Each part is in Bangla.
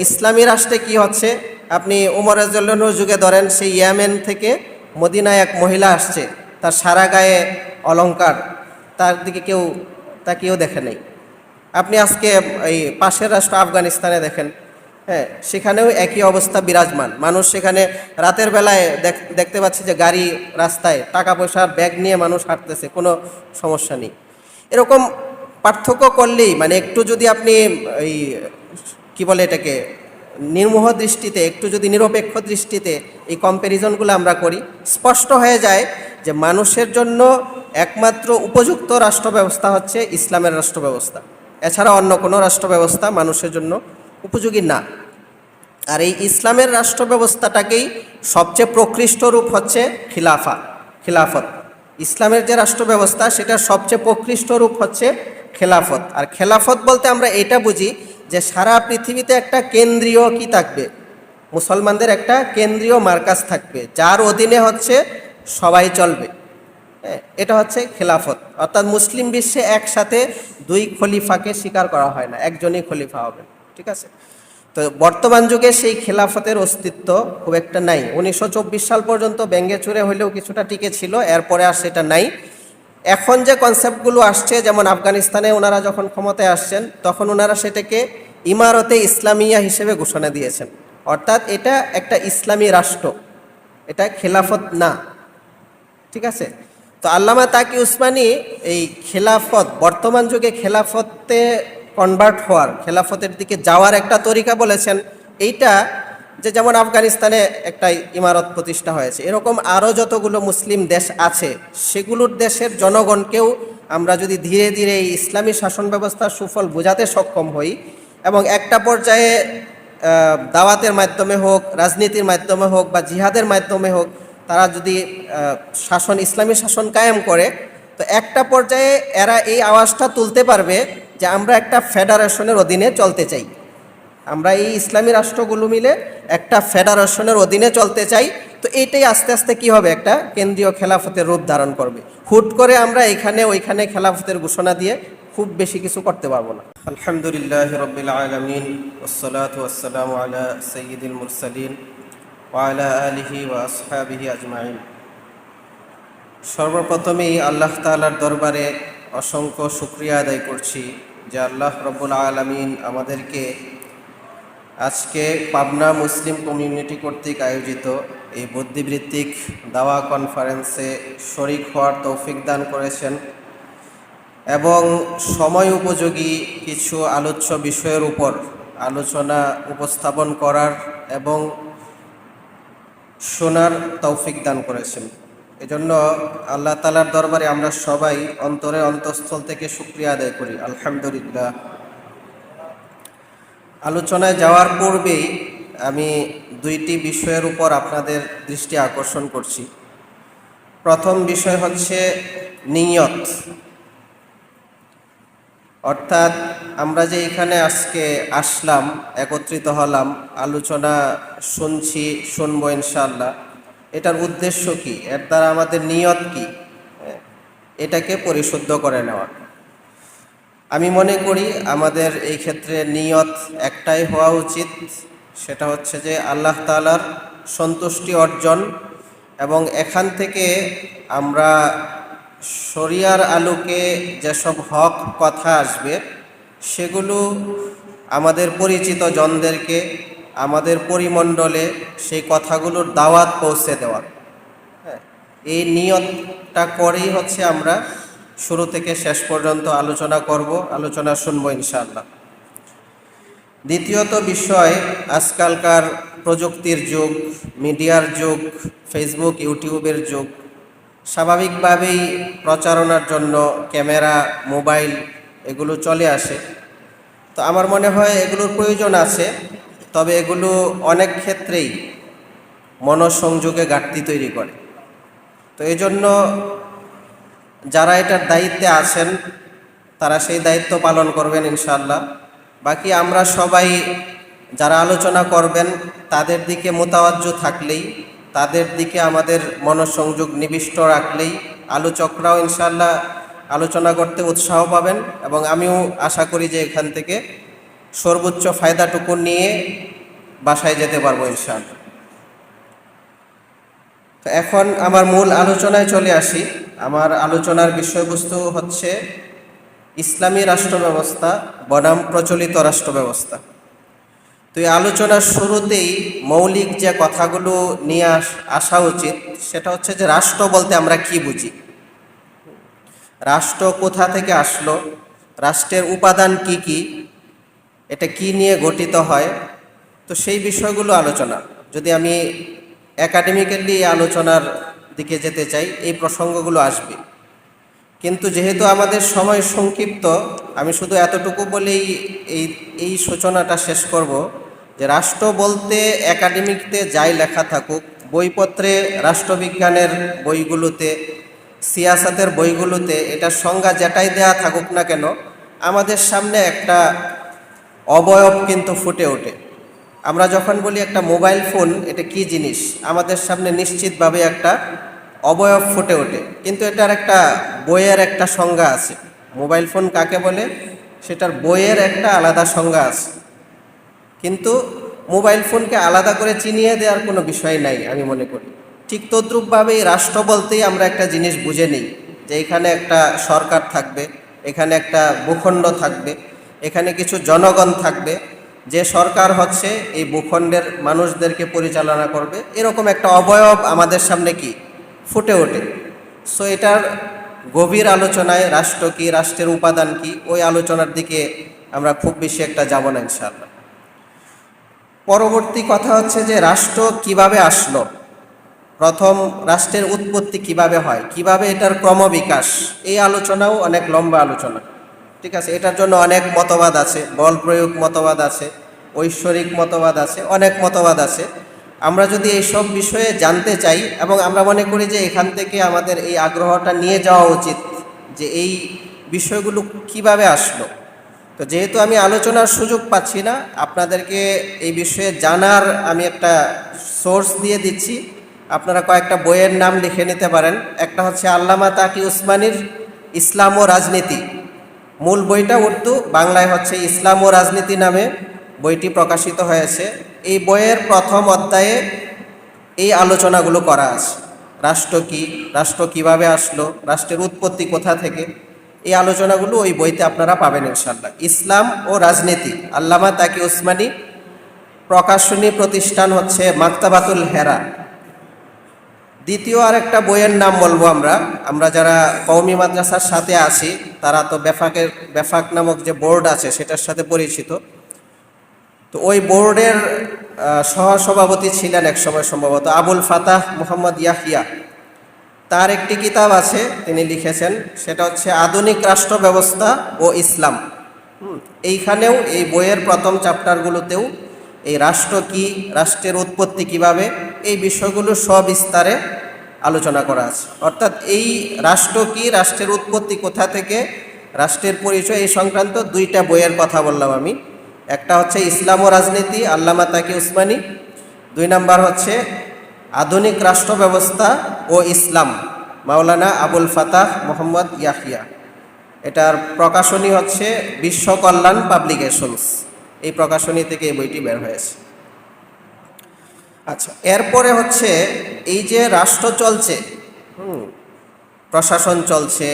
ইসলামী রাষ্ট্রে কি হচ্ছে, আপনি উমর রাদিয়াল্লাহু যুগে ধরেন, সেই ইয়েমেন থেকে মদিনায় এক মহিলা আসছে, তার সারা গায়ে অলংকার, তার দিকে কেউ তাকিয়েও দেখে নেই। আপনি আজকে এই পাশের রাষ্ট্র আফগানিস্তানে দেখেন, হ্যাঁ, সেখানেও একই অবস্থা বিরাজমান। মানুষ সেখানে রাতের বেলায় দেখতে পাচ্ছি যে গাড়ি রাস্তায় টাকা পয়সার ব্যাগ নিয়ে মানুষ হাঁটতেছে, কোনো সমস্যা নেই। এরকম পার্থক্য করলেই, মানে একটু যদি আপনি এই কি বলে এটাকে, নির্মোহ দৃষ্টিতে, একটু যদি নিরপেক্ষ দৃষ্টিতে এই কম্প্যারিজনগুলো আমরা করি, স্পষ্ট হয়ে যায় যে মানুষের জন্য একমাত্র উপযুক্ত রাষ্ট্র ব্যবস্থা হচ্ছে ইসলামের রাষ্ট্র ব্যবস্থা। এছাড়া অন্য কোনো রাষ্ট্র ব্যবস্থা মানুষের জন্য উপযোগী না। আর এই ইসলামের রাষ্ট্র ব্যবস্থাটাকেই সবচেয়ে প্রকৃষ্ট রূপ হচ্ছে খিলাফত। ইসলামের যে রাষ্ট্র ব্যবস্থা, সেটার সবচেয়ে প্রকৃষ্ট রূপ হচ্ছে খেলাফত। আর খেলাফত বলতে আমরা এটা বুঝি যে সারা পৃথিবীতে একটা কেন্দ্রীয় কি থাকবে, মুসলমানদের একটা কেন্দ্রীয় মার্কাজ থাকবে, যার অধীনে হচ্ছে সবাই চলবে। এটা হচ্ছে খেলাফত। অর্থাৎ মুসলিম বিশ্বে একসাথে দুই খলিফাকে স্বীকার করা হয় না, একজনই খলিফা হবে, ঠিক আছে? তো বর্তমান যুগে সেই খেলাফতের অস্তিত্ব খুব একটা নাই। 1924 সাল পর্যন্ত ব্যঙ্গে চুরে হইলেও কিছুটা টিকে ছিল, এরপরে আর সেটা নাই। এখন যে কনসেপ্টগুলো আসছে, যেমন আফগানিস্তানে ওনারা যখন ক্ষমতায় আসছেন, তখন ওনারা সেটাকে ইমারতে ইসলামিয়া হিসেবে ঘোষণা দিয়েছেন। অর্থাৎ এটা একটা ইসলামী রাষ্ট্র, এটা খেলাফত না, ঠিক আছে? তো আল্লামা তাকি উসমানী এই খেলাফত, বর্তমান যুগে খেলাফতে কনভার্ট হওয়ার, খেলাফতের দিকে যাওয়ার একটা তরিকা বলেছেন এইটা, যে যেমন আফগানিস্তানে একটা ইমারত প্রতিষ্ঠা হয়েছে, এরকম আরও যতগুলো মুসলিম দেশ আছে, সেগুলোর দেশের জনগণকেও আমরা যদি ধীরে ধীরে এই ইসলামী শাসন ব্যবস্থার সুফল বোঝাতে সক্ষম হই, এবং একটা পর্যায়ে দাওয়াতের মাধ্যমে হোক, রাজনীতির মাধ্যমে হোক, বা জিহাদের মাধ্যমে হোক, তারা যদি শাসন, ইসলামী শাসন কায়েম করে, তো একটা পর্যায়ে এরা এই আওয়াজটা তুলতে পারবে যে আমরা একটা ফেডারেশনের অধীনে চলতে চাই, আমরা এই ইসলামী রাষ্ট্রগুলো মিলে একটা ফেডারেশনের অধীনে চলতে চাই। তো এইটাই আস্তে আস্তে কি হবে, একটা কেন্দ্রীয় খেলাফতের রূপ ধারণ করবে। হুট করে আমরা এখানে ওইখানে খেলাফতের ঘোষণা দিয়ে খুব বেশি কিছু করতে পারবো না। আলহামদুলিল্লাহ রাব্বিল আলামিন, ওয়াসসালাতু ওয়াসসালামু আলা সাইয়্যিদিল মুরসালিন ওয়া আলা আলিহি ওয়া আসহাবিহি আজমাইন। সর্বপ্রথমেই আল্লাহ তাআলার দরবারে অসংখ্য শুকরিয়া আদায় করছি যে আল্লাহ রাব্বুল আলামিন আমাদেরকে আজকে পাবনা মুসলিম কমিউনিটি কর্তৃক আয়োজিত এই বুদ্ধিবৃত্তিক দাওয়া কনফারেন্সে শরীক হওয়ার তৌফিক দান করেছেন, এবং সময় উপযোগী কিছু আলোচ্য বিষয়ের উপর আলোচনা উপস্থাপন করার এবং শোনার তৌফিক দান করেছেন। এজন্য আল্লাহ তাআলার দরবারে আমরা সবাই অন্তরে অন্তঃস্থল থেকে শুকরিয়া আদায় করি, আলহামদুলিল্লাহ। আলোচনায় যাওয়ার পূর্বেই আমি দুইটি বিষয়ের উপর আপনাদের দৃষ্টি আকর্ষণ করছি। প্রথম বিষয় হচ্ছে নিয়ত, অর্থাৎ আমরা যে এখানে আজকে আসলাম, একত্রিত হলাম, আলোচনা শুনছি, শুনবো ইনশাআল্লাহ, এটার উদ্দেশ্য কি, এর দ্বারা আমাদের নিয়ত কি, এটাকে পরিশুদ্ধ করে নেওয়া। আমি মনে করি আমাদের এই ক্ষেত্রে নিয়ত একটাই হওয়া উচিত, সেটা হচ্ছে যে আল্লাহ তাআলার সন্তুষ্টি অর্জন, এবং এখান থেকে আমরা শরিয়ার আলোকে যেসব হক কথা আসবে সেগুলো আমাদের পরিচিত জনদেরকে, আমাদের পরিমণ্ডলে সেই কথাগুলোর দাওয়াত পৌঁছে দেওয়া। এই নিয়তটা করেই হচ্ছে আমরা শুরু থেকে শেষ পর্যন্ত আলোচনা করব, আলোচনা শুনবো ইনশাআল্লাহ। দ্বিতীয়ত বিষয়, আজকালকার প্রযুক্তির যুগ, মিডিয়ার যুগ, ফেসবুক ইউটিউবের যুগ, স্বাভাবিকভাবেই প্রচারণার জন্য ক্যামেরা, মোবাইল এগুলো চলে আসে। তো আমার মনে হয় এগুলোর প্রয়োজন আছে, তবে এগুলো অনেক ক্ষেত্রেই মনঃসংযোগে ঘাটতি তৈরি করে। তো এই জন্য যারা এটার দায়িত্বে আছেন তারা সেই দায়িত্ব পালন করবেন ইনশাআল্লাহ। বাকি আমরা সবাই যারা আলোচনা করবেন তাদের দিকে মোতাওয়াজ্জু থাকলেই, তাদের দিকে আমাদের মনঃসংযোগ নিবিষ্ট রাখলেই আলোচকরাও ইনশাআল্লাহ আলোচনা করতে উৎসাহ পাবেন, এবং আমিও আশা করি যে এখান থেকে সর্বোচ্চ ফায়দাটুকু নিয়ে বাসায় যেতে পারবো ইনশাআল্লাহ। তো এখন আমার মূল আলোচনায় চলে আসি। আমার আলোচনার বিষয়বস্তু হচ্ছে ইসলামী রাষ্ট্র ব্যবস্থা বনাম প্রচলিত রাষ্ট্র ব্যবস্থা। তো এই আলোচনার শুরুতেই মৌলিক যে কথাগুলো নিয়ে আসা উচিত সেটা হচ্ছে যে রাষ্ট্র বলতে আমরা কি বুঝি, রাষ্ট্র কোথা থেকে আসলো, রাষ্ট্রের উপাদান কি কি, এটা কি নিয়ে গঠিত হয়। তো সেই বিষয়গুলো আলোচনা, যদি আমি একাডেমিক্যালি আলোচনার দিকে যেতে চাই এই প্রসঙ্গগুলো আসবে। কিন্তু যেহেতু আমাদের সময় সংক্ষিপ্ত, আমি শুধু এতটুকু বলেই এই সূচনাটা শেষ করব যে রাষ্ট্র বলতে একাডেমিকতে যাই লেখা থাকুক, বইপত্রে, রাষ্ট্রবিজ্ঞানের বইগুলোতে, সিয়াসাতের বইগুলোতে এটার সংজ্ঞা যেটাই দেয়া থাকুক না কেন, আমাদের সামনে একটা অবয়ব কিন্তু ফুটে ওঠে। আমরা যখন বলি একটা মোবাইল ফোন এটা কি জিনিস, আমাদের সামনে নিশ্চিতভাবে একটা অবয়ব ফুটে ওঠে, কিন্তু এটার একটা বইয়ের একটা সংজ্ঞা আছে। মোবাইল ফোন কাকে বলে সেটার বইয়ের একটা আলাদা সংজ্ঞা আছে, কিন্তু মোবাইল ফোনকে আলাদা করে চিনিয়ে দেওয়ার কোনো বিষয় নাই আমি মনে করি। ঠিক তদ্রূপভাবেই রাষ্ট্র বলতেই আমরা একটা জিনিস বুঝে নিই যে এখানে একটা সরকার থাকবে, এখানে একটা ভূখণ্ড থাকবে, এখানে কিছু জনগণ থাকবে, যে সরকার হচ্ছে এই ভূখণ্ডের মানুষদেরকে পরিচালনা করবে, এরকম একটা অবয়ব আমাদের সামনে কি ফুটে ওঠে। সো এটার গভীর আলোচনায় রাষ্ট্র কি, রাষ্ট্রের উপাদান কি, ওই আলোচনার দিকে আমরা খুব বেশি একটা যাব না ইনশাআল্লাহ। পরবর্তী কথা হচ্ছে যে রাষ্ট্র কিভাবে আসলো, প্রথম রাষ্ট্রের উৎপত্তি কিভাবে হয়, কিভাবে এটার ক্রমবিকাশ, এই আলোচনাও অনেক লম্বা আলোচনা। ঠিক আছে, এটার জন্য অনেক মতবাদ আছে, বল প্রয়োগ মতবাদ আছে, ঐশ্বরিক মতবাদ আছে, অনেক মতবাদ আছে। আমরা যদি এইসব বিষয়ে জানতে চাই, এবং আমরা মনে করি যে এখান থেকে আমাদের এই আগ্রহটা নিয়ে যাওয়া উচিত যে এই বিষয়গুলো কিভাবে আসলো। তো যেহেতু আমি আলোচনার সুযোগ পাচ্ছি না, আপনাদেরকে এই বিষয়ে জানার আমি একটা সোর্স দিয়ে দিচ্ছি। আপনারা কয়েকটা বইয়ের নাম লিখে নিতে পারেন। একটা হচ্ছে আল্লামা তাকি উসমানির ইসলাম ও রাজনীতি, মূল বইটা উর্দু, বাংলায় হচ্ছে ইসলাম ও রাজনীতি নামে বইটি প্রকাশিত হয়েছে। এই বইয়ের প্রথম অধ্যায়ে এই আলোচনাগুলো করা আছে। রাষ্ট্র কি, রাষ্ট্র কিভাবে আসলো, রাষ্ট্রের উৎপত্তি কোথা থেকে, এই আলোচনাগুলো ওই বইতে আপনারা পাবেন ইনশাআল্লাহ। ইসলাম ও রাজনীতি, আল্লামা তাকি উসমানি, প্রকাশনী প্রতিষ্ঠান হচ্ছে মাকতাবাতুল হেরা। দ্বিতীয় আরেকটা বইয়ের নাম বলবো আমরা যারা কওমি মাদ্রাসার সাথে আছি তারা তো বেফাক নামক যে বোর্ড আছে সেটার সাথে পরিচিত। তো ওই বোর্ডের সহসভাপতি ছিলেন একসময় সম্ভবত আবুল ফাতাহ মুহাম্মদ ইয়াহিয়া। তার একটি কিতাব আছে তিনি লিখেছেন, সেটা হচ্ছে আধুনিক রাষ্ট্র ব্যবস্থা ও ইসলাম। এইখানেও এই বইয়ের প্রথম চ্যাপ্টারগুলোতেও এই রাষ্ট্র কি, রাষ্ট্রের উৎপত্তি কিভাবে, এই বিষয়গুলো সবিস্তারে আলোচনা করা আছে। অর্থাৎ এই রাষ্ট্র কি, রাষ্ট্রের উৎপত্তি কোথা থেকে, রাষ্ট্রের পরিচয়, এই সংক্রান্ত দুইটা বইয়ের কথা বললাম আমি। একটা হচ্ছে ইসলাম ও রাজনীতি, আল্লামা তাকি উসমানি। 2 নাম্বার হচ্ছে আধুনিক রাষ্ট্র ব্যবস্থা ও ইসলাম, মাওলানা আবুল ফাতাহ মোহাম্মদ ইয়াহিয়া। এটার প্রকাশনী হচ্ছে বিশ্ব কল্যাণ পাবলিকেশনস, এই প্রকাশনী থেকে এই বইটি বের হয়েছে। আচ্ছা, এরপরে হচ্ছে এই যে রাষ্ট্র চলছে, প্রশাসন চলছে,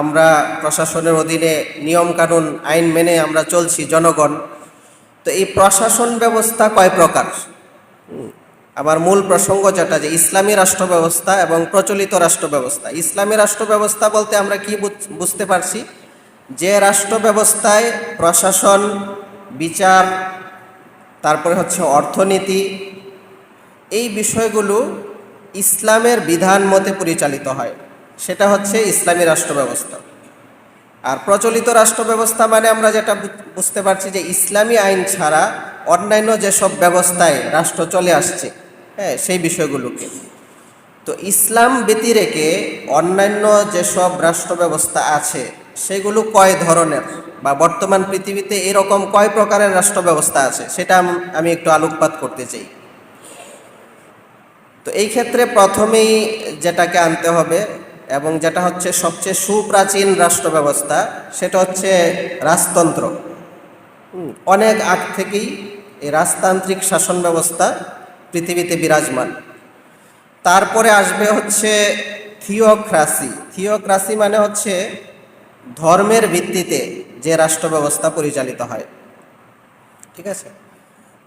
আমরা প্রশাসনের অধীনে নিয়মকানুন আইন মেনে আমরা চলছি জনগণ। তো এই প্রশাসন ব্যবস্থা কয় প্রকার, আমার মূল প্রসঙ্গ যেটা যে ইসলামী রাষ্ট্র ব্যবস্থা এবং প্রচলিত রাষ্ট্র ব্যবস্থা। ইসলামী রাষ্ট্র ব্যবস্থা বলতে আমরা কি বুঝতে পারছি, যে রাষ্ট্র ব্যবস্থায় প্রশাসন, বিচার, তারপরে হচ্ছে অর্থনীতি, এই বিষয়গুলো ইসলামের বিধান মতে পরিচালিত হয়, সেটা হচ্ছে ইসলামী রাষ্ট্র ব্যবস্থা। আর প্রচলিত রাষ্ট্র ব্যবস্থা মানে আমরা যেটা বুঝতে পারছি যে ইসলামী আইন ছাড়া অন্যান্য যেসব ব্যবস্থায় রাষ্ট্র চলে আসছে, হ্যাঁ, সেই বিষয়গুলোকে। তো ইসলাম ব্যতিরেকে অন্যান্য যেসব রাষ্ট্র ব্যবস্থা আছে সেগুলো কয় ধরনের, বা বর্তমান পৃথিবীতে এরকম কয় প্রকারের রাষ্ট্র ব্যবস্থা আছে, সেটা আমি একটু আলোকপাত করতে চাই। তো এই ক্ষেত্রে প্রথমেই যেটাকে আনতে হবে এবং যেটা হচ্ছে সবচেয়ে সুপ্রাচীন রাষ্ট্র ব্যবস্থা, সেটা হচ্ছে রাজতন্ত্র। অনেক আগ থেকেই এই রাজতান্ত্রিক শাসন ব্যবস্থা পৃথিবীতে বিরাজমান। তারপরে আসবে হচ্ছে থিওক্রাসি। থিওক্রাসি মানে হচ্ছে ধর্মের ভিত্তিতে যে রাষ্ট্র ব্যবস্থা পরিচালিত হয়, ঠিক আছে।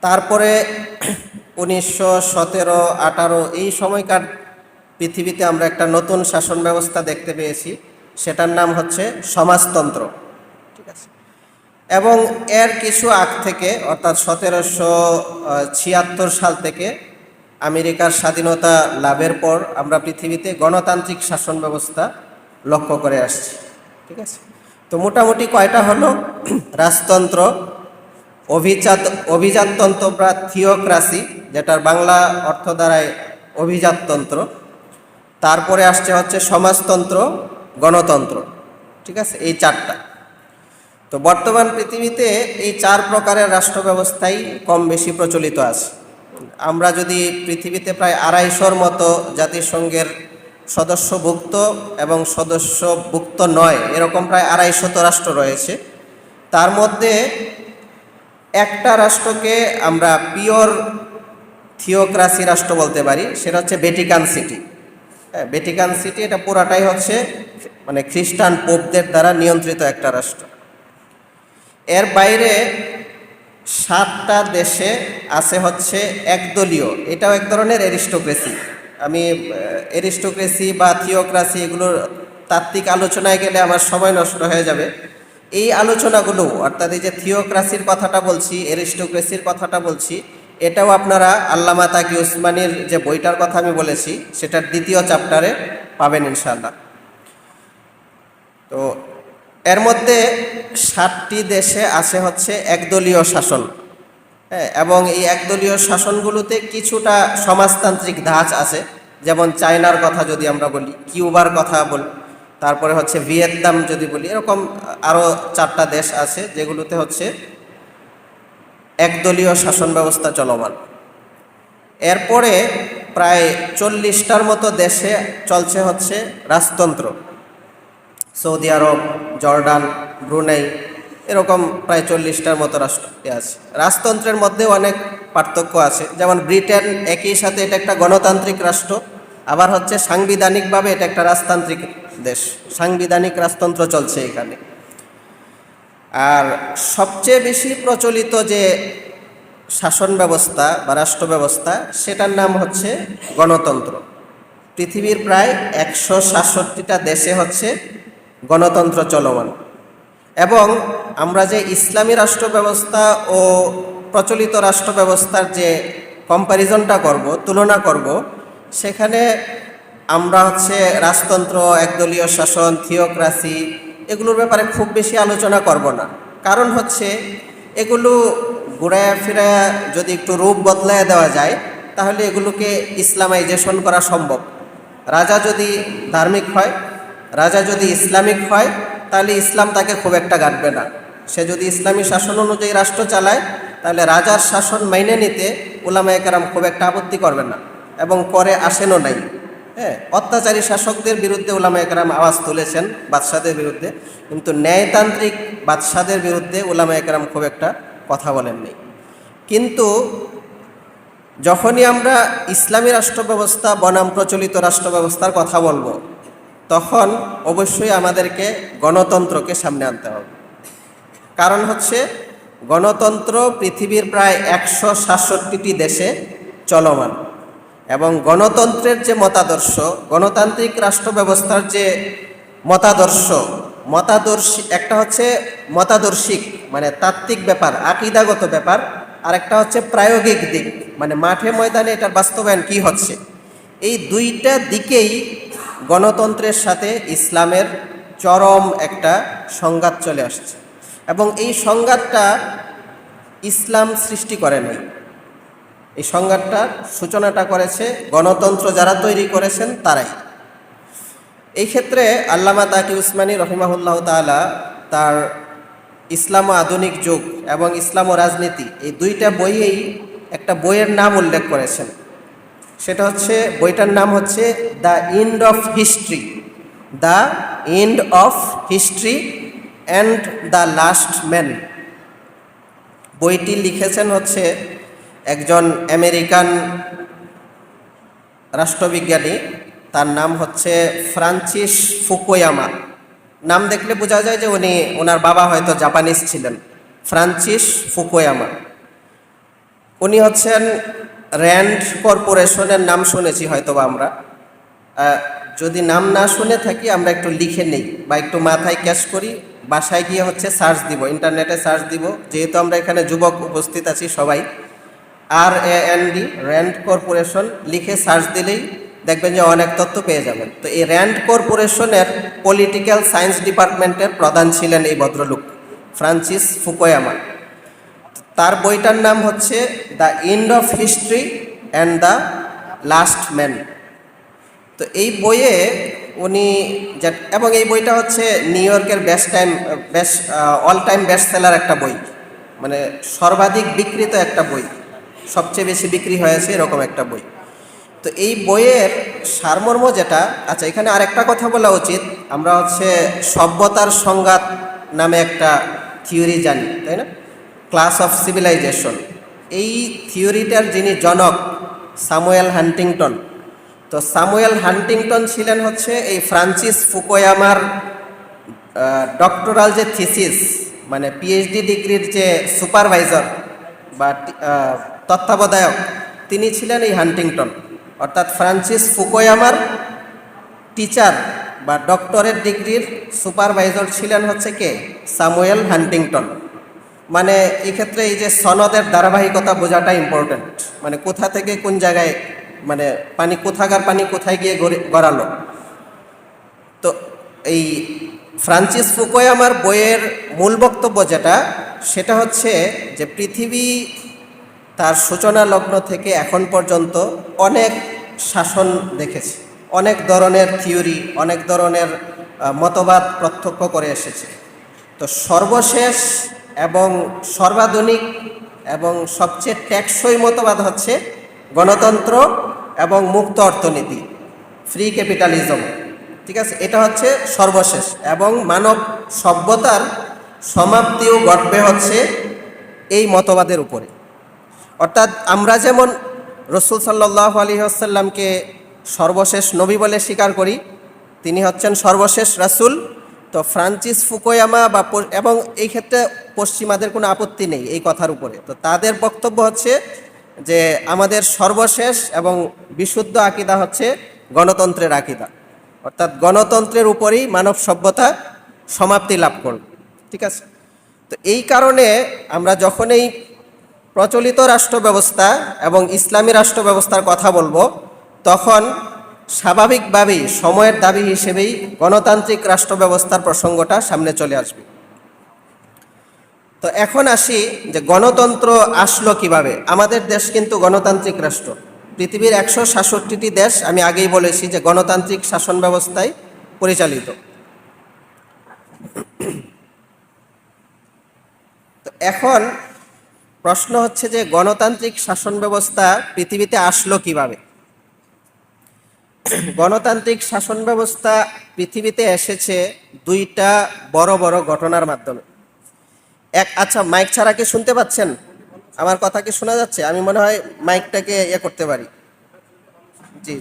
তারপরে 1917-18 এই সময়কার পৃথিবীতে আমরা একটা নতুন শাসন ব্যবস্থা দেখতে পেয়েছি, সেটার নাম হচ্ছে সমাজতন্ত্র, ঠিক আছে। এবং এর কিছু আগ থেকে অর্থাৎ 1776 সাল থেকে আমেরিকার স্বাধীনতা লাভের পর আমরা পৃথিবীতে গণতান্ত্রিক শাসন ব্যবস্থা লক্ষ্য করে আসছি, ঠিক আছে। তো মোটামুটি কয়টা হলো? রাজতন্ত্র, অভিজাততন্ত্র বা থিওক্রাসি, যেটার বাংলা অর্থ দাঁড়ায় অভিজাততন্ত্র। তারপরে আসছে হচ্ছে সমাজতন্ত্র, গণতন্ত্র, ঠিক আছে। এই চারটা। তো বর্তমান পৃথিবীতে এই 4 প্রকারের রাষ্ট্র ব্যবস্থাই কম বেশি প্রচলিত আছে। আমরা যদি পৃথিবীতে প্রায় 250-র মতো জাতিসংঘের সদস্যভুক্ত এবং সদস্যভুক্ত নয় এরকম প্রায় 250 রাষ্ট্র রয়েছে। তার মধ্যে একটা রাষ্ট্রকে আমরা পিওর থিওক্রাসি রাষ্ট্র বলতে পারি, সেটা হচ্ছে ভ্যাটিকান সিটি। ভ্যাটিকান সিটি এটা পুরাটাই হচ্ছে মানে খ্রিস্টান পোপদের দ্বারা নিয়ন্ত্রিত একটা রাষ্ট্র। এর বাইরে 7টা দেশে আছে হচ্ছে একদলীয়, এটাও এক ধরনের অ্যারিস্টোক্রেসি। আমি অ্যারিস্টোক্রেসি বা থিওক্রাসি এগুলোর তাত্ত্বিক আলোচনায় গেলে আমার সময় নষ্ট হয়ে যাবে। এই আলোচনাগুলো অর্থাৎ এই যে থিওক্রাসির কথাটা বলছি, অ্যারিস্টোক্রেসির কথাটা বলছি, এটাও আপনারা আল্লামা তাকি উসমানির যে বইটার কথা আমি বলেছি সেটার 2য় চ্যাপ্টারে পাবেন ইনশাআল্লাহ। তো এর মধ্যে 7টি দেশে আছে হচ্ছে একদলীয় শাসন, হ্যাঁ। এবং এই একদলীয় শাসনগুলোতে কিছুটা সমাজতান্ত্রিক ধাঁচ আছে, যেমন চায়নার কথা যদি আমরা বলি, কিউবার কথা বলি, তারপরে হচ্ছে ভিয়েতনাম যদি বলি, এরকম আরও 4টা দেশ আছে যেগুলোতে হচ্ছে একদলীয় শাসন ব্যবস্থা চলমান। এরপরে প্রায় 40টার মতো দেশে চলছে হচ্ছে রাজতন্ত্র। সৌদি আরব, জর্ডান, ব্রুনাই, এরকম প্রায় 40টার মতো রাষ্ট্র আছে। রাজতন্ত্রের মধ্যে অনেক পার্থক্য আছে, যেমন ব্রিটেন একই সাথে এটা একটা গণতান্ত্রিক রাষ্ট্র, আবার হচ্ছে সাংবিধানিকভাবে এটা একটা রাজতান্ত্রিক দেশ, সাংবিধানিক রাজতন্ত্র চলছে এখানে। আর সবচেয়ে বেশি প্রচলিত যে শাসন ব্যবস্থা বা রাষ্ট্র ব্যবস্থা সেটার নাম হচ্ছে গণতন্ত্র। পৃথিবীর প্রায় 166টা দেশে হচ্ছে গণতন্ত্র চলমান। এবং আমরা যে ইসলামী রাষ্ট্র ব্যবস্থা ও প্রচলিত রাষ্ট্র ব্যবস্থার যে কম্প্যারিজনটা করব, তুলনা করব, সেখানে আমরা হচ্ছে রাজতন্ত্র, একদলীয় শাসন, থিওক্রাসি এগুলোর ব্যাপারে খুব বেশি আলোচনা করব না। কারণ হচ্ছে এগুলো ঘুরায়া ফিরায়া যদি একটু রূপ বদলায় দেওয়া যায় তাহলে এগুলোকে ইসলামাইজেশন করা সম্ভব। রাজা যদি ধার্মিক হয়, রাজা যদি ইসলামিক হয়, তাহলে ইসলাম তাকে খুব একটা গাঁটবে না। সে যদি ইসলামী শাসন অনুযায়ী রাষ্ট্র চালায় তাহলে রাজার শাসন মাইনে নিতে উলামায়ে কেরাম খুব একটা আপত্তি করবে না, এবং করে আসেনও নাই। হ্যাঁ, অত্যাচারী শাসকদের বিরুদ্ধে উলামায়ে কেরাম আওয়াজ তুলেছেন, বাদশাদের বিরুদ্ধে, কিন্তু ন্যায়তান্ত্রিক বাদশাদের বিরুদ্ধে উলামায়ে কেরাম খুব একটা কথা বলেননি। কিন্তু যখনই আমরা ইসলামী রাষ্ট্র ব্যবস্থা বনাম প্রচলিত রাষ্ট্র ব্যবস্থার কথা বলবো, তখন অবশ্যই আমাদেরকে গণতন্ত্রকে সামনে আনতে হবে। কারণ হচ্ছে গণতন্ত্র পৃথিবীর প্রায় 167টি দেশে চলমান, এবং গণতন্ত্রের যে মতাদর্শ, গণতান্ত্রিক রাষ্ট্র ব্যবস্থার যে মতাদর্শী একটা হচ্ছে মতাদর্শিক মানে তাত্ত্বিক ব্যাপার, আকীদাগত ব্যাপার, আর একটা হচ্ছে প্রায়োগিক দিক মানে মাঠে ময়দানে এটার বাস্তবায়ন কি হচ্ছে। এই দুইটা দিকেই গণতন্ত্রের সাথে ইসলামের চরম একটা সংঘাত চলে আসছে, এবং এই সংঘাতটা ইসলাম সৃষ্টি করে নাই। এই সংঘাতটার সূচনাটা করেছে গণতন্ত্র যারা তৈরি করেছেন তারাই। এই ক্ষেত্রে আল্লামা তাকি উসমানী রহিমাহুল্লাহ তাআলা তার ইসলাম ও আধুনিক যুগ এবং ইসলাম ও রাজনীতি এই দুইটা বইয়েই একটা বইয়ের নাম উল্লেখ করেছেন। সেটা হচ্ছে, বইটার নাম হচ্ছে the end of history, the end of history and the last man. বইটি লিখেছেন হচ্ছে একজন আমেরিকান রাষ্ট্রবিজ্ঞানী, তার নাম হচ্ছে ফ্রান্সিস ফুকুয়ামা। নাম দেখলে বোঝা যায় যে ওনার বাবা হয়তো জাপানিজ ছিলেন। ফ্রান্সিস ফুকুয়ামা উনি হচ্ছেন র্যান্ড কর্পোরেশনের নাম শুনেছি হয়তো বা আমরা, যদি নাম না শুনে থাকি আমরা একটু লিখে নেই বা একটু মাথায় ক্যাচ করি, বাসায় গিয়ে হচ্ছে সার্চ দিব, ইন্টারনেটে সার্চ দিব, যেহেতু আমরা এখানে যুবক উপস্থিত আছি সবাই। RAND র্যান্ড কর্পোরেশন লিখে সার্চ দিলেই দেখবেন যে অনেক তথ্য পেয়ে যাবেন। তো এই র্যান্ড কর্পোরেশনের পলিটিক্যাল সায়েন্স ডিপার্টমেন্টের প্রধান ছিলেন এই ভদ্রলোক ফ্রান্সিস ফুকুয়ামা। তার বইটার নাম হচ্ছে the end of history and the last man. তো এই বইয়ে উনি এবং এই বইটা হচ্ছে নিউ ইয়র্কের অল টাইম বেস্ট সেলার একটা বই, মানে সর্বাধিক বিক্রিত একটা বই, সবচেয়ে বেশি বিক্রি হয়েছে এরকম একটা বই। তো এই বইয়ের সারমর্ম যেটা, আচ্ছা এখানে আরেকটা কথা বলা উচিত, আমরা হচ্ছে সভ্যতার সংঘাত নামে একটা থিওরি জানি, তাই না? Clash of civilization. এই থিওরিটার যিনি জনক স্যামুয়েল হান্টিংটন। তো স্যামুয়েল হান্টিংটন ছিলেন হচ্ছে এই ফ্রান্সিস ফুকুয়ামার ডক্টরাল যে থিসিস, মানে পিএইচডি ডিগ্রির যে সুপারভাইজার বা তত্ত্বাবধায়ক, তিনি ছিলেন এই হান্টিংটন। অর্থাৎ ফ্রান্সিস ফুকুয়ামার টিচার বা ডক্টরেট ডিগ্রির সুপারভাইজার ছিলেন হচ্ছে কে? Samuel Huntington. মানে এই ক্ষেত্রে এই যে সনদের ধারাবাহিকতা বোঝাটা ইম্পর্টেন্ট, মানে কোথা থেকে কোন জায়গায়, মানে পানি কোথাকার পানি কোথায় গিয়ে গড়ালো। তো এই ফ্রান্সিস ফুকুয়ামার বইয়ের মূল বক্তব্য যেটা, সেটা হচ্ছে যে পৃথিবী তার সূচনা লগ্ন থেকে এখন পর্যন্ত অনেক শাসন দেখেছে, অনেক ধরনের থিওরি, অনেক ধরনের মতবাদ প্রত্যক্ষ করে এসেছে। তো সর্বশেষ এবং সর্বাধুনিক এবং সবচেয়ে টেকসই মতবাদ হচ্ছে গণতন্ত্র এবং মুক্ত অর্থনীতি, ফ্রি ক্যাপিটালিজম। ঠিক আছে, এটা হচ্ছে সর্বশেষ, এবং মানব সভ্যতার সমাপ্তিও ঘটবে হচ্ছে এই মতবাদের উপরে। অর্থাৎ আমরা যেমন রসুল সাল্লাল্লাহু আলাইহি ওয়াসাল্লামকে সর্বশেষ নবী বলে স্বীকার করি, তিনি হচ্ছেন সর্বশেষ রাসূল। তো ফ্রান্সিস ফুকুয়ামা এবং এই ক্ষেত্রে পশ্চিমাদের কোনো আপত্তি নেই এই কথার উপরে। তো তাদের বক্তব্য হচ্ছে যে আমাদের সর্বশেষ এবং বিশুদ্ধ আকীদা হচ্ছে গণতন্ত্রের আকীদা, অর্থাৎ গণতন্ত্রের উপরেই মানব সভ্যতা সমাপ্তি লাভ করবে। ঠিক আছে, তো এই কারণে আমরা যখন এই প্রচলিত রাষ্ট্র ব্যবস্থা এবং ইসলামী রাষ্ট্র ব্যবস্থার কথা বলবো, তখন স্বাভাবিকভাবেই সময়ের দাবি হিসেবেই গণতান্ত্রিক রাষ্ট্র ব্যবস্থার প্রসঙ্গটা সামনে চলে আসবে। তো এখন আসি যে গণতন্ত্র আসলো কিভাবে। আমাদের দেশ কিন্তু গণতান্ত্রিক রাষ্ট্র, পৃথিবীর 166টি দেশ আমি আগেই বলেছি যে গণতান্ত্রিক শাসন ব্যবস্থায় পরিচালিত। তো এখন প্রশ্ন হচ্ছে যে গণতান্ত্রিক শাসন ব্যবস্থা পৃথিবীতে আসলো কিভাবে। গণতান্ত্রিক শাসন ব্যবস্থা পৃথিবীতে এসেছে দুইটা বড় বড় ঘটনার মাধ্যমে। আচ্ছা, মাইক ছাড়া কি শুনতে পাচ্ছেন? আমার কথা কি শোনা যাচ্ছে? আমি মনে হয় মাইকটাকে করতে পারি। জি,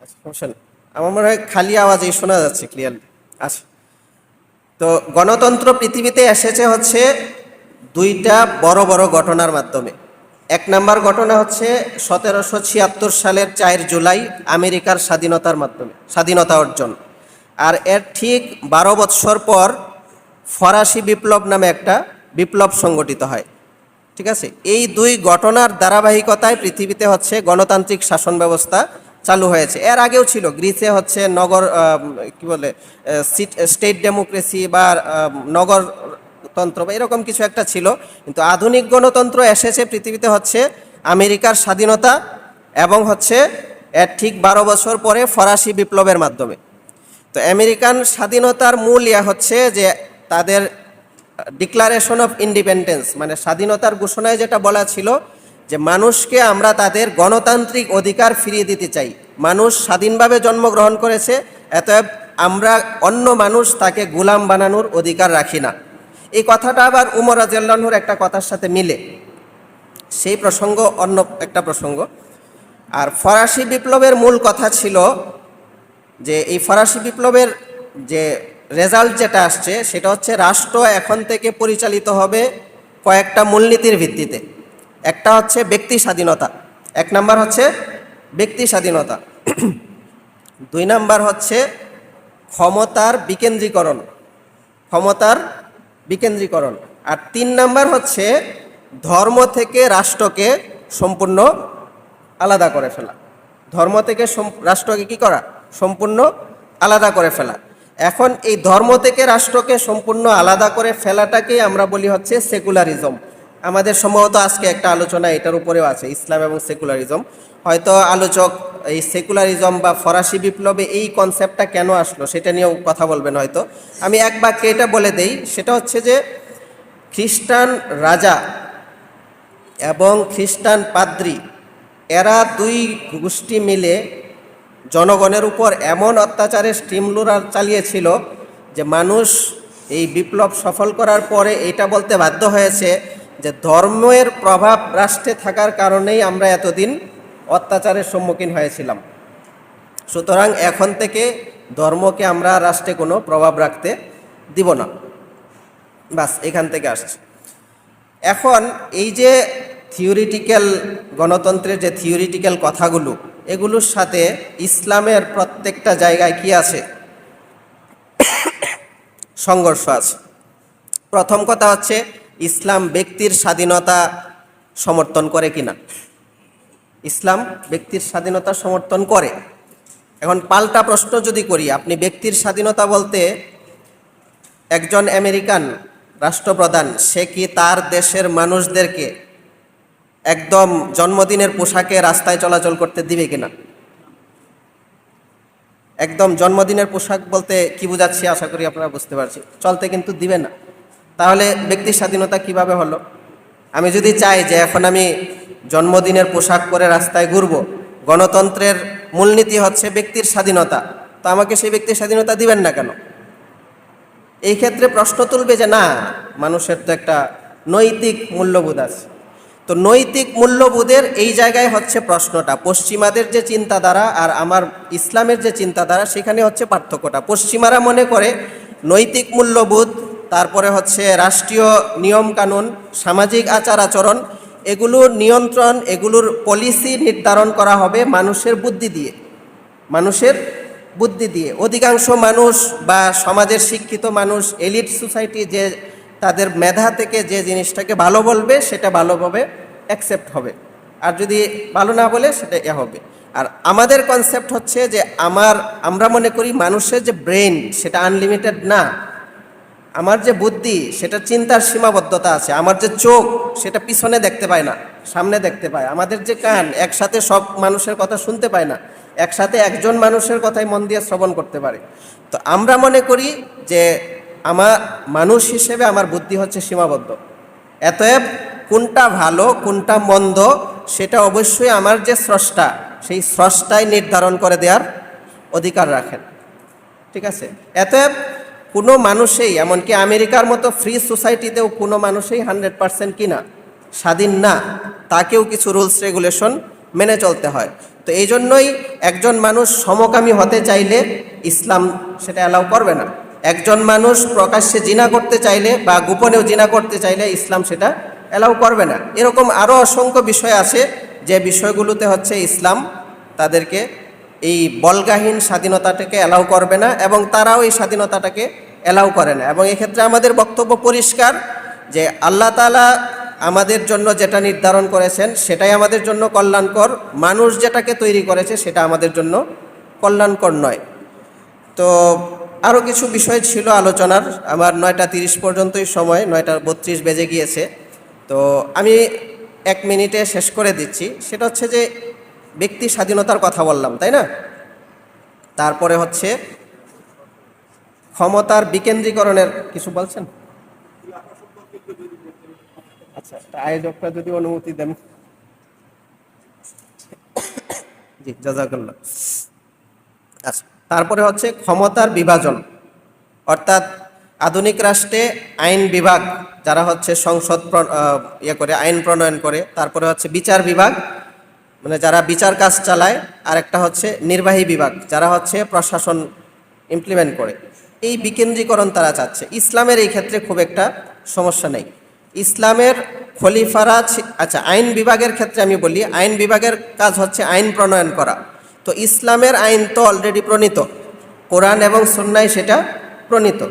আচ্ছা, আমার মনে হয় খালি আওয়াজেই শোনা যাচ্ছে ক্লিয়ারলি। আচ্ছা, তো গণতন্ত্র পৃথিবীতে এসেছে হচ্ছে দুইটা বড় বড় ঘটনার মাধ্যমে। এক নাম্বার ঘটনা হচ্ছে 1776 সালের 4 জুলাই আমেরিকার স্বাধীনতার মাধ্যমে, স্বাধীনতা অর্জন। আর এর ঠিক 12 বৎসর পর ফরাসি বিপ্লব নামে একটা বিপ্লব সংগঠিত হয়। ঠিক আছে, এই দুই ঘটনার ধারাবাহিকতায় পৃথিবীতে হচ্ছে গণতান্ত্রিক শাসন ব্যবস্থা চালু হয়েছে। এর আগেও ছিল, গ্রিসে হচ্ছে স্টেট ডেমোক্রেসি বা নগরতন্ত্র বা এরকম কিছু একটা ছিল। কিন্তু আধুনিক গণতন্ত্র এসেছে পৃথিবীতে হচ্ছে আমেরিকার স্বাধীনতা এবং হচ্ছে এর ঠিক 12 বছর পরে ফরাসি বিপ্লবের মাধ্যমে। তো আমেরিকান স্বাধীনতার মূল হচ্ছে যে তাদের ডিক্লারেশন অফ ইন্ডিপেন্ডেন্স, মানে স্বাধীনতার ঘোষণায় যেটা বলা ছিল যে মানুষকে আমরা তাদের গণতান্ত্রিক অধিকার ফিরিয়ে দিতে চাই। মানুষ স্বাধীনভাবে জন্মগ্রহণ করেছে, অতএব আমরা অন্য মানুষ তাকে গোলাম বানানোর অধিকার রাখি না। এই কথাটা আবার উমর রাদিয়াল্লাহু আনহুর একটা কথার সাথে মিলে, সেই প্রসঙ্গ অন্য একটা প্রসঙ্গ। আর ফরাসি বিপ্লবের মূল কথা ছিল যে এই ফরাসি বিপ্লবের যে রেজাল্ট যেটা আসছে সেটা হচ্ছে রাষ্ট্র এখন থেকে পরিচালিত হবে কয়েকটা মূলনীতির ভিত্তিতে। একটা হচ্ছে ব্যক্তি স্বাধীনতা, এক নাম্বার হচ্ছে ব্যক্তি স্বাধীনতা। দুই নাম্বার হচ্ছে ক্ষমতার বিকেন্দ্রীকরণ, ক্ষমতার বিকেন্দ্রীকরণ। আর তিন নাম্বার হচ্ছে ধর্ম থেকে রাষ্ট্রকে সম্পূর্ণ আলাদা করে ফেলা। ধর্ম থেকে রাষ্ট্রকে কি করা? সম্পূর্ণ আলাদা করে ফেলা। এখন এই ধর্ম থেকে রাষ্ট্রকে সম্পূর্ণ আলাদা করে ফেলাটাকেই আমরা বলি হচ্ছে সেকুলারিজম। আমাদের সম্ভবত আজকে একটা আলোচনা এটার উপরেও আছে, ইসলাম এবং সেকুলারিজম। হয়তো আলোচক এই সেকুলারিজম বা ফরাসি বিপ্লবে এই কনসেপ্টটা কেন আসলো সেটা নিয়েও কথা বলবেন হয়তো। আমি এক বাক্যে এটা বলে দেই, সেটা হচ্ছে যে খ্রিস্টান রাজা এবং খ্রিস্টান পাদ্রী এরা দুই গোষ্ঠী মিলে জনগণের উপর এমন অত্যাচারের স্টিমরোলার চালিয়েছিল যে মানুষ এই বিপ্লব সফল করার পরে এটা বলতে বাধ্য হয়েছে যে ধর্মের প্রভাব রাষ্ট্রে থাকার কারণেই আমরা এতদিন অত্যাচারের সম্মুখীন হয়েছিলাম। সুতরাং এখন থেকে ধর্মকে আমরা রাষ্ট্রে কোনো প্রভাব রাখতে দিব না। বাস এখান থেকে আসছে। এখন এই যে থিওরিটিক্যাল গণতন্ত্রের যে থিওরিটিক্যাল কথাগুলো, এগুলোর সাথে ইসলামের প্রত্যেকটা জায়গায় কি আছে? সংঘর্ষ আছে। প্রথম কথা হচ্ছে ইসলাম ব্যক্তির স্বাধীনতা সমর্থন করে কিনা। ইসলাম ব্যক্তির স্বাধীনতা সমর্থন করে। এখন পাল্টা প্রশ্ন যদি করি, আপনি ব্যক্তির স্বাধীনতা বলতে একজন আমেরিকান রাষ্ট্রপ্রধান সে কি তার দেশের মানুষদেরকে একদম জন্মদিনের পোশাকে রাস্তায় চলাচল করতে দিবে কিনা? একদম জন্মদিনের পোশাক বলতে কি বোঝাচ্ছি আশা করি আপনারা বুঝতে পারছি, চলতে কিন্তু দিবে না। তাহলে ব্যক্তির স্বাধীনতা কিভাবে হলো? আমি যদি চাই যে এখন আমি জন্মদিনের পোশাক পরে রাস্তায় ঘুরবো, গণতন্ত্রের মূলনীতি হচ্ছে ব্যক্তির স্বাধীনতা, তো আমাকে সেই ব্যক্তির স্বাধীনতা দিবেন না কেন? এই ক্ষেত্রে প্রশ্ন তুলবে যে না, মানুষের তো একটা নৈতিক মূল্যবোধ আছে। তো নৈতিক মূল্যবোধের এই জায়গায় হচ্ছে প্রশ্নটা। পশ্চিমাদের যে চিন্তাধারা আর আমার ইসলামের যে চিন্তাধারা, সেখানে হচ্ছে পার্থক্যটা। পশ্চিমারা মনে করে নৈতিক মূল্যবোধ, তারপরে হচ্ছে রাষ্ট্রীয় নিয়মকানুন, সামাজিক আচার আচরণ, এগুলোর নিয়ন্ত্রণ, এগুলোর পলিসি নির্ধারণ করা হবে মানুষের বুদ্ধি দিয়ে। মানুষের বুদ্ধি দিয়ে অধিকাংশ মানুষ বা সমাজের শিক্ষিত মানুষ, এলিট সোসাইটি, যে তাদের মেধা থেকে যে জিনিসটাকে ভালো বলবে সেটা ভালোভাবে অ্যাকসেপ্ট হবে, আর যদি ভালো না বলে সেটা হবে। আর আমাদের কনসেপ্ট হচ্ছে যে আমরা মনে করি মানুষের যে ব্রেন সেটা আনলিমিটেড না। আমার যে বুদ্ধি সেটা চিন্তার সীমাবদ্ধতা আছে। আমার যে চোখ সেটা পিছনে দেখতে পায় না, সামনে দেখতে পায়। আমাদের যে কান একসাথে সব মানুষের কথা শুনতে পায় না, একসাথে একজন মানুষের কথাই মন দিয়ে শ্রবণ করতে পারে। তো আমরা মনে করি যে আমার মানুষ হিসেবে আমার বুদ্ধি হচ্ছে সীমাবদ্ধ। অতএব কোনটা ভালো কোনটা মন্দ সেটা অবশ্যই আমার যে স্রষ্টা, সেই স্রষ্টাই নির্ধারণ করে দেওয়ার অধিকার রাখেন। ঠিক আছে? অতএব কোনো মানুষেই, এমনকি আমেরিকার মতো ফ্রি সোসাইটিতেও কোনো মানুষেই 100% কিনা স্বাধীন না, তাকেও কিছু রুলস রেগুলেশন মেনে চলতে হয়। তো এই জন্যই একজন মানুষ সমকামী হতে চাইলে ইসলাম সেটা অ্যালাউ করবে না। একজন মানুষ প্রকাশ্যে জিনা করতে চাইলে বা গোপনেও জিনা করতে চাইলে ইসলাম সেটা অ্যালাউ করবে না। এরকম আরও অসংখ্য বিষয় আছে যে বিষয়গুলোতে হচ্ছে ইসলাম তাদেরকে এই বলগাহীন স্বাধীনতাটাকে অ্যালাউ করবে না, এবং তারাও এই স্বাধীনতাটাকে অ্যালাউ করে না। এবং এক্ষেত্রে আমাদের বক্তব্য পরিষ্কার যে আল্লাহ তাআলা আমাদের জন্য যেটা নির্ধারণ করেছেন সেটাই আমাদের জন্য কল্যাণকর, মানুষ যেটাকে তৈরি করেছে সেটা আমাদের জন্য কল্যাণকর নয়। তো আরও কিছু বিষয় ছিল আলোচনার, আমার 9:30 পর্যন্তই সময়, 9:32 বেজে গিয়েছে। তো আমি 1 মিনিটে শেষ করে দিচ্ছি। সেটা হচ্ছে যে ব্যক্তি স্বাধীনতার কথা বললাম, তাই না? তারপরে হচ্ছে ক্ষমতার বিকেন্দ্রীকরণের কিছু বলছেন? আচ্ছা, আয়োজকরা যদি অনুমতি দেন। জি, জাযাকাল্লাহ। আচ্ছা, তারপরে হচ্ছে ক্ষমতার বিভাজন, অর্থাৎ আধুনিক রাষ্ট্রে আইন বিভাগ যারা হচ্ছে সংসদ করে আইন প্রণয়ন করে, তারপরে হচ্ছে বিচার বিভাগ মানে যারা বিচার কাজ চালায়, আর একটা হচ্ছে নির্বাহী বিভাগ যারা হচ্ছে প্রশাসন ইমপ্লিমেন্ট করে। এই বিকেন্দ্রীকরণ তারা চাচ্ছে। ইসলামের এই ক্ষেত্রে খুব একটা সমস্যা নেই। ইসলামের খলিফারা আচ্ছা, আইন বিভাগের ক্ষেত্রে আমি বলি, আইন বিভাগের কাজ হচ্ছে আইন প্রণয়ন করা। তো ইসলামের আইন তো অলরেডি প্রণীত, কোরআন এবং সুন্নায় সেটা প্রণীত।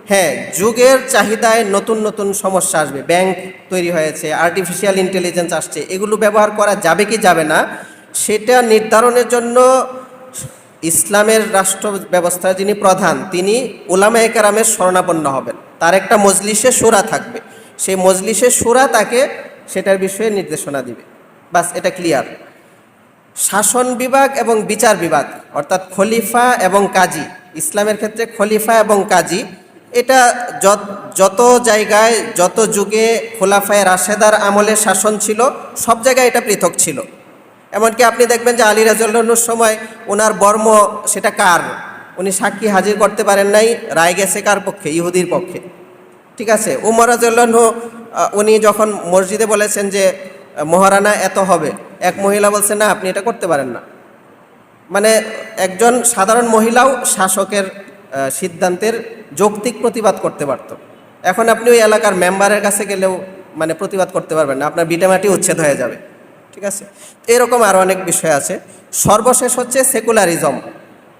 হ্যাঁ, যুগের চাহিদায় নতুন নতুন সমস্যা আসবে, ব্যাংক তৈরি হয়েছে, আর্টিফিশিয়াল ইন্টেলিজেন্স আসছে, এগুলো ব্যবহার করা যাবে কি যাবে না সেটা নির্ধারণের জন্য ইসলামের রাষ্ট্র ব্যবস্থার যিনি প্রধান তিনি উলামায়ে কেরামের শরণাপন্ন হবেন। তার একটা মজলিসে শুরা থাকবে, সেই মজলিসে শুরা তাকে সেটার বিষয়ে নির্দেশনা দিবে। বাস, এটা ক্লিয়ার। শাসন বিভাগ এবং বিচার বিভাগ অর্থাৎ খলিফা এবং কাজী, ইসলামের ক্ষেত্রে খলিফা এবং কাজী, এটা যত জায়গায় যত যুগে খোলাফায়ে রাশেদার আমলে শাসন ছিল সব জায়গায় এটা পৃথক ছিল। এমনকি আপনি দেখবেন যে আলী রাদিয়াল্লাহুর সময় ওনার বর্ম সেটা কার, উনি সাক্ষী হাজির করতে পারেন নাই, রায় গেছে কার পক্ষে? ইহুদির পক্ষে। ঠিক আছে। উমর রাদিয়াল্লাহু উনি যখন মসজিদে বলেছেন যে মহারানা এত হবে, এক মহিলা বলছে না আপনি এটা করতে পারেন না। মানে একজন সাধারণ মহিলাও শাসকের সিদ্ধান্তের যৌক্তিক প্রতিবাদ করতে পারত। এখন আপনি ওই এলাকার মেম্বারের কাছে গেলেও মানে প্রতিবাদ করতে পারবেন না, আপনার ভিটামাটি উচ্ছেদ হয়ে যাবে। ঠিক আছে। এরকম আরও অনেক বিষয় আছে। সর্বশেষ হচ্ছে সেকুলারিজম,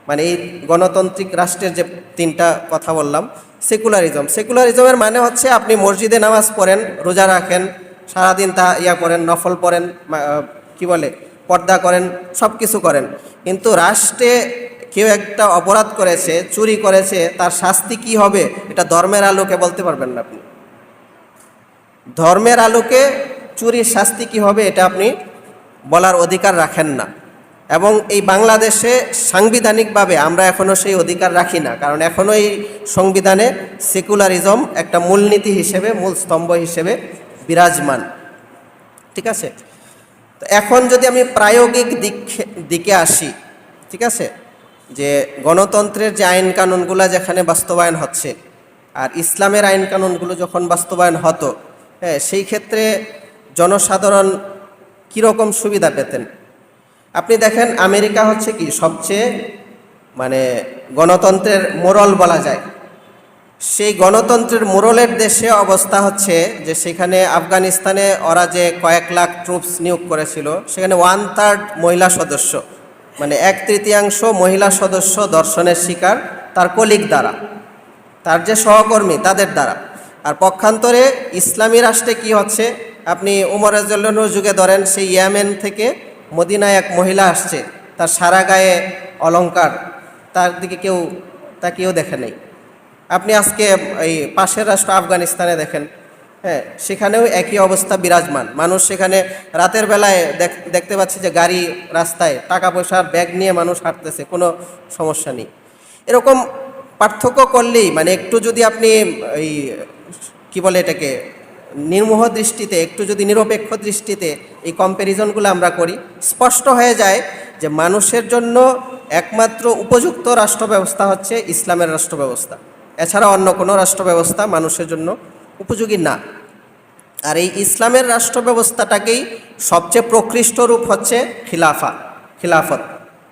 মানে এই গণতান্ত্রিক রাষ্ট্রের যে তিনটা কথা বললাম, সেকুলারিজমের মানে হচ্ছে আপনি মসজিদে নামাজ পড়েন, রোজা রাখেন, সারাদিন করেন, নফল পড়েন, কি বলে পর্দা করেন, সব কিছু করেন, কিন্তু রাষ্ট্রে কেউ একটা অপরাধ করেছে, চুরি করেছে, তার শাস্তি কি হবে এটা ধর্মের আলোকে বলতে পারবেন না। আপনি ধর্মের আলোকে চুরির শাস্তি কি হবে এটা আপনি বলার অধিকার রাখেন না। এবং এই বাংলাদেশে সাংবিধানিকভাবে আমরা এখনও সেই অধিকার রাখি না, কারণ এখনও এই সংবিধানে সেকুলারিজম একটা মূলনীতি হিসেবে, মূল স্তম্ভ হিসেবে বিরাজমান। ঠিক আছে। তো এখন যদি আমি প্রায়োগিক দিকে আসি, ঠিক আছে, যে গণতন্ত্রের যে আইন কানুনগুলো যেখানে বাস্তবায়ন হচ্ছে আর ইসলামের আইন কানুনগুলো যখন বাস্তবায়ন হতো, হ্যাঁ, সেই ক্ষেত্রে জনসাধারণ কীরকম সুবিধা পেতেন? আপনি দেখেন আমেরিকা হচ্ছে কি সবচেয়ে মানে গণতন্ত্রের মোড়ল বলা যায়। সেই গণতন্ত্রের মোড়লের দেশে অবস্থা হচ্ছে যে সেখানে আফগানিস্তানে ওরা যে কয়েক লাখ ট্রুপস নিয়োগ করেছিল, সেখানে 1/3 মহিলা সদস্য, মানে 1/3 মহিলা সদস্য দর্শনের শিকার তার কলিগ দ্বারা, তার যে সহকর্মী তাদের দ্বারা। আর পক্ষান্তরে ইসলামী রাষ্ট্রে কি হচ্ছে, আপনি উমর রাদিয়াল্লাহুর যুগে ধরেন, সেই ইয়েমেন থেকে মদিনায় এক মহিলা আসছে, তার সারা গায়ে অলংকার, তার দিকে কেউ তাকিয়েও দেখে নেই। আপনি আজকে এই পাশের রাষ্ট্র আফগানিস্তানে দেখেন, হ্যাঁ, সেখানেও একই অবস্থা বিরাজমান। মানুষ সেখানে রাতের বেলায় দেখতে পাচ্ছি যে গাড়ি রাস্তায় টাকা পয়সার ব্যাগ নিয়ে মানুষ হাঁটতেছে, কোনো সমস্যা নেই। এরকম পার্থক্য করলেই মানে একটু যদি আপনি এই কি বলে এটাকে নির্মোহ দৃষ্টিতে, একটু যদি নিরপেক্ষ দৃষ্টিতে এই কম্প্যারিজনগুলো আমরা করি, স্পষ্ট হয়ে যায় যে মানুষের জন্য একমাত্র উপযুক্ত রাষ্ট্র ব্যবস্থা হচ্ছে ইসলামের রাষ্ট্র ব্যবস্থা। এছাড়া অন্য কোনো রাষ্ট্র ব্যবস্থা মানুষের জন্য উপযোগী না। আর এই ইসলামের রাষ্ট্র ব্যবস্থাটাকেই সবচেয়ে প্রকৃষ্ট রূপ হচ্ছে খিলাফত।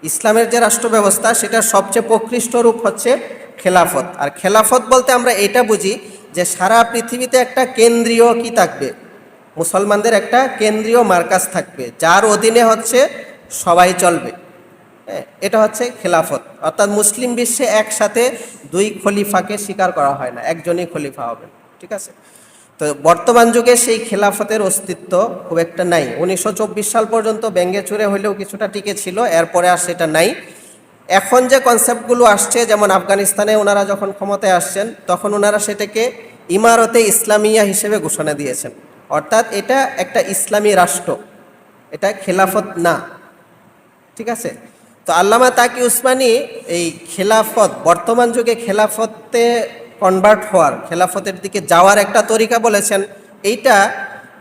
ইসলামের যে রাষ্ট্র ব্যবস্থা সেটার সবচেয়ে প্রকৃষ্ট রূপ হচ্ছে খেলাফত। আর খেলাফত বলতে আমরা এটা বুঝি যে সারা পৃথিবীতে একটা কেন্দ্রীয় কি থাকবে, মুসলমানদের একটা কেন্দ্রীয় মার্কাজ থাকবে, যার অধীনে হচ্ছে সবাই চলবে। এটা হচ্ছে খেলাফত। অর্থাৎ মুসলিম বিশ্বে একসাথে দুই খলিফাকে স্বীকার করা হয় না, একজনই খলিফা হবেন। ঠিক আছে। তো বর্তমান যুগে সেই খেলাফতের অস্তিত্ব খুব একটা নাই। 1924 সাল পর্যন্ত ব্যঙ্গে চুরে হলেও কিছুটা টিকে ছিল, এরপরে আর সেটা নাই। এখন যে কনসেপ্টগুলো আসছে, যেমন আফগানিস্তানে ওনারা যখন ক্ষমতায় আসছেন তখন ওনারা সেটাকে ইমারতে ইসলামিয়া হিসেবে ঘোষণা দিয়েছেন, অর্থাৎ এটা একটা ইসলামী রাষ্ট্র, এটা খেলাফত না। ঠিক আছে। তো আল্লামা তাকি উসমানী এই খেলাফত, বর্তমান যুগে খেলাফতে কনভার্ট হওয়ার, খেলাফতের দিকে যাওয়ার একটা তরিকা বলেছেন এইটা,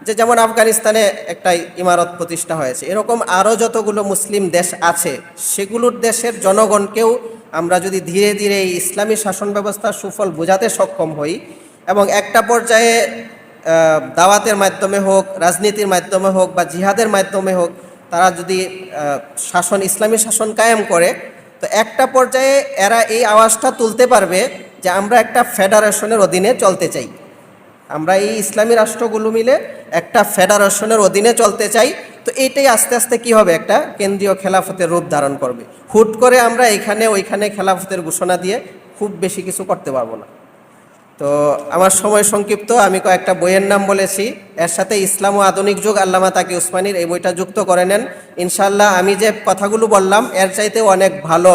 যে যেমন আফগানিস্তানে একটা ইমারত প্রতিষ্ঠা হয়েছে, এরকম আরও যতগুলো মুসলিম দেশ আছে সেগুলোর দেশের জনগণকেও আমরা যদি ধীরে ধীরে এই ইসলামী শাসন ব্যবস্থার সুফল বোঝাতে সক্ষম হই এবং একটা পর্যায়ে দাওয়াতের মাধ্যমে হোক, রাজনীতির মাধ্যমে হোক বা জিহাদের মাধ্যমে হোক, তারা যদি শাসন, ইসলামী শাসন কায়েম করে, তো একটা পর্যায়ে এরা এই আওয়াজটা তুলতে পারবে যে আমরা একটা ফেডারেশনের অধীনে চলতে চাই, আমরা এই ইসলামী রাষ্ট্রগুলো মিলে একটা ফেডারেশনের অধীনে চলতে চাই। তো এইটাই আস্তে আস্তে কি হবে, একটা কেন্দ্রীয় খেলাফতের রূপ ধারণ করবে। হুট করে আমরা এখানে ওইখানে খেলাফতের ঘোষণা দিয়ে খুব বেশি কিছু করতে পারবো না। তো আমার সময় সংক্ষিপ্ত, আমি কয়েকটা বইয়ের নাম বলেছি, এর সাথে ইসলাম ও আধুনিক যুগ আল্লামা তাকি উসমানীর এই বইটা যুক্ত করে নেন। ইনশাআল্লাহ আমি যে কথাগুলো বললাম এর চাইতেও অনেক ভালো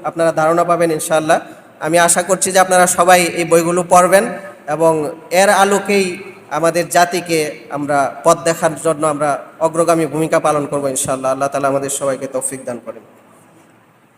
আপনারা ধারণা পাবেন ইনশাআল্লাহ। আমি আশা করছি যে আপনারা সবাই এই বইগুলো পড়বেন এবং এর আলোকেই আমাদের জাতিকে আমরা পথ দেখার জন্য আমরা অগ্রগামী ভূমিকা পালন করবো ইনশাআল্লাহ। আল্লাহ তাআলা আমাদের সবাইকে তৌফিক দান করেন।